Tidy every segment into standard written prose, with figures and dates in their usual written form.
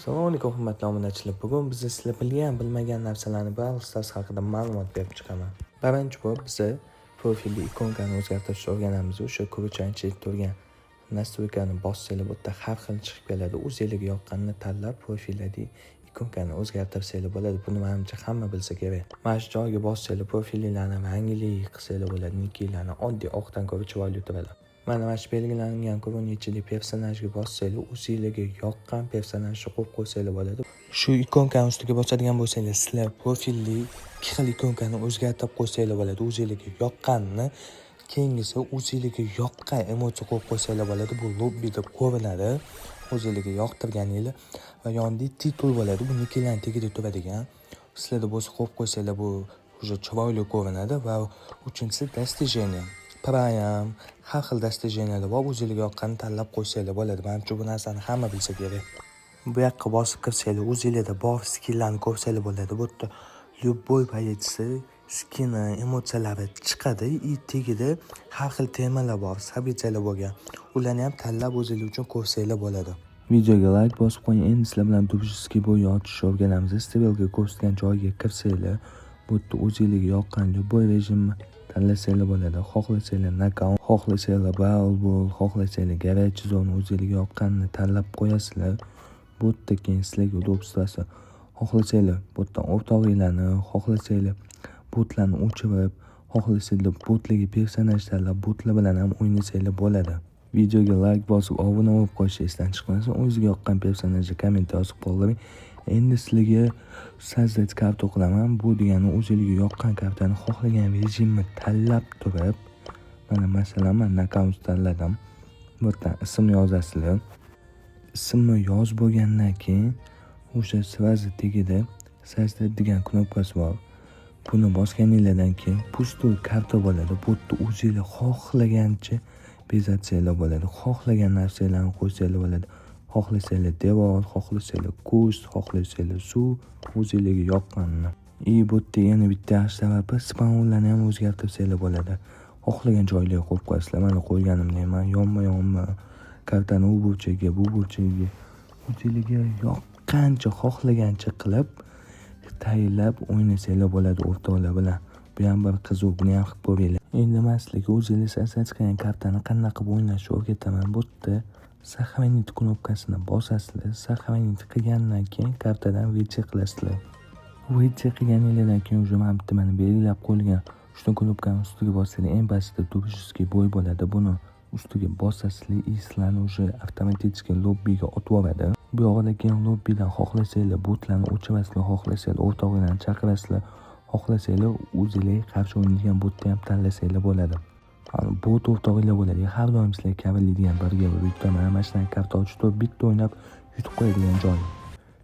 Assalomu alaykum hurmatli obunachilar. Bugun biz sizlar bilmagan narsalarni bari haqida ma'lumot berib chiqaman. Birinchi bo'lib biz profilda ikonkani o'zgartirishni o'rganamiz. O'sha ko'ruvchanchi turgan nastroykani bossanglar bu yerda har xil chiqib keladi. O'zingizga yoqqanini tanlab profildagi ikonkani o'zgartirsanglar bo'ladi. Buni menimcha hamma bilsa kerak. Mana shu joyga bossanglar profillarni rangli qilsanglar bo'ladi. Nikilarni oddiy oqdan ko'ra chiroyli turadi. Mana shu belgilangan ko'rinuvchili personajga bossanglar, o'zingizga yoqqan personajni qo'yib qo'ysanglar bo'ladi. Shu ikonkani ustiga bosadigan bo'lsanglar, sizlar profilli ikki xil ikonkani o'zgartirib qo'ysanglar bo'ladi. O'zingizga yoqqanini, keyingisi o'zingizga yoqqan emoji qo'yib qo'ysanglar bo'ladi. Bu lobbida ko'rinadi. O'zingizga yoqtirganingiz va yonida titul bo'ladi. Bu nikilarning tagida turadigan. Sizlarda bo'lsa qo'yib qo'ysanglar bu уже chiroyli ko'rinadi va uchinchisi достижение. Prime, har xil достижениyalar bor. O'zingizga yoqqanini tanlab qo'ysanglar bo'ladi. Menimcha bu narsani hamma bilsa kerak. Bu yoqqa bosib kirsanglar, o'zingizda bor skilllarni ko'rsanglar bo'ladi. Bu yerda любой позиtsiya, skini, emotsiyalari chiqadi. Tagida har xil temalar bor, sabitchalar bo'lgan. Ularni ham tanlab o'zingiz uchun ko'rsanglar bo'ladi. Videoga like bosib qo'ying. Endi sizlar bilan dubljskiy bo'y ochishni o'rganamiz. Stabelga ko'rsatilgan joyga kirsanglar, bu yerda o'zingizga yoqqan любой rejimni tanlasanglar bo'ladi. Xohlasanglar knockout, xohlasanglar ball, xohlasanglar garage zone, o'zingizga yoqqanini tanlab qo'yasizlar. Bu yerda keyin sizlarga udobstvasi. Xohlasanglar bu yerdan o'rtog'inglarni, xohlasanglar botlarni o'chirib, xohlasanglar botlarga personaj tanlab, botlar bilan ham o'ynasanglar bo'ladi. Videoga like bosib, obuna bo'lib qo'yishni esdan chiqmasin. O'zingizga yoqqan personajni kommentda yozib qoldiring. Endi sizlarga sozdать karta qilaman. Bu degani o'zingizga yoqqan kartani xohlagan rejimni tanlab turib, mana masalan men knockout tanladim. Bu yerdan ism yozasizlar. Ismni yozib bo'lgandan keyin o'sha sразу tagida sozdать degan knopkasi bor. Buni bosganingizdan keyin pustoy karta bo'ladi. Bu yerda o'zingizlar xohlagancha bezatsanglar bo'ladi. Xohlagan narsalarni qo'ysanglar bo'ladi. Xohlasanglar devor, xohlasanglar kuz, xohlasanglar suv, o'zingizga yoqqanini. Bu yerda yana bitta yaxshi tarafi spawnlarni ham o'zgartirsanglar bo'ladi. Xohlagan joylarga qo'yib qo'yasizlar. Mana qo'yganimdan men yonma-yonma kartani u burchaga, bu burchaga o'zingizga yoqqancha, xohlagancha qilib tayinlab o'ynasanglar bo'ladi o'rtoqlar bilan. Bu ham bir qiziq, buni ham qilib ko'ringlar. Endi men sizlarga o'zingiz asoslangan kartani qanday qilib o'ynashni o'rgataman. Bu yerda сохранить knopkasini bosasizlar. Сохранить qilgandan keyin kartadan VC qilasizlar. VC qilganingizdan keyin уже men bitta mana belgilab qo'yilgan shu knopkani ustiga bossangiz eng pastda dubljskiy bo'y bo'ladi. Buni ustiga bosasizlar, sizlarni уже avtomatik lobbiga otib yuboradi. Bu yoqda keyin lobbidan xohlasanglar botlarni o'chirasizlar, xohlasanglar o'rtog'inglarni chaqirasizlar, xohlasanglar o'zingizga qarshi o'ynaydigan botni ham tanlasanglar bo'ladi. Bot o'rtog'inglar bo'ladi. Har doim sizlar kavillaydigan birga bitta mana shunaqa karta ochib bitta o'ynab yutib qo'yadigan joy.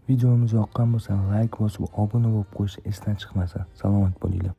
Videomiz yoqqan bo'lsa like bosib, obuna bo'lib qo'yish esdan chiqmasin. Salomat bo'linglar.